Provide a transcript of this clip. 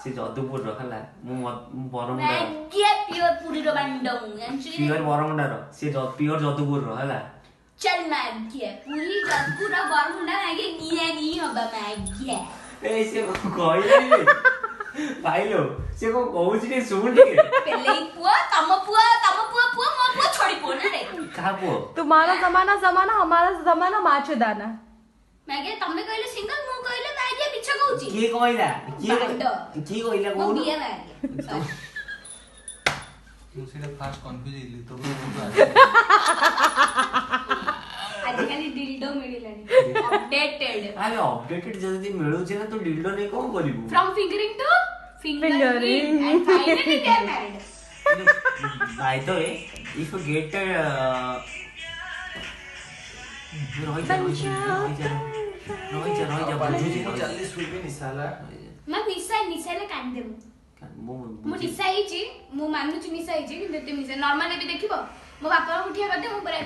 से जदुपुर रखला मु बरमुंडा मैगे प्योर पुरी रो बांडम प्योर बरमुंडा रो से प्योर जदुपुर रो हला चल मैगे पुरी जदुपुर रो बरमुंडा मैगे गिया होबा मैगे ए से कहले भाईलो से को कहूची रे सुन ଟିକେ पेले पुआ तम पुआ पुआ मो पुआ छोड़ी पो ना रे का पो तुम्हारा जमाना हमारा जमाना माछ दाना मैगे तमे कहले सिंगल मु कहले मैगे बिछ कहूची के कहला बांड की कहला मो कोन बिया मैगे ମୁଁ ସେଇଟା ଫାଷ୍ଟ କନଫ୍ୟୁଜ ହେଇଥିଲି ତ आजकल डिल्डो मिलिलानी अपडेटेड अरे अपडेटेड जल्दी मिलू छे ना तो डिल्डो ने कोन करिवु from fingering to Fingering. and finally they are married by the way if you get जल्दी सुइबे निसाला मैं निशा ले काट देमु मु निशा हिची मु मानुची निशा हिची किंतु ते निशा नॉर्मल भी देखिबो मो बापा उठिया कर दे मु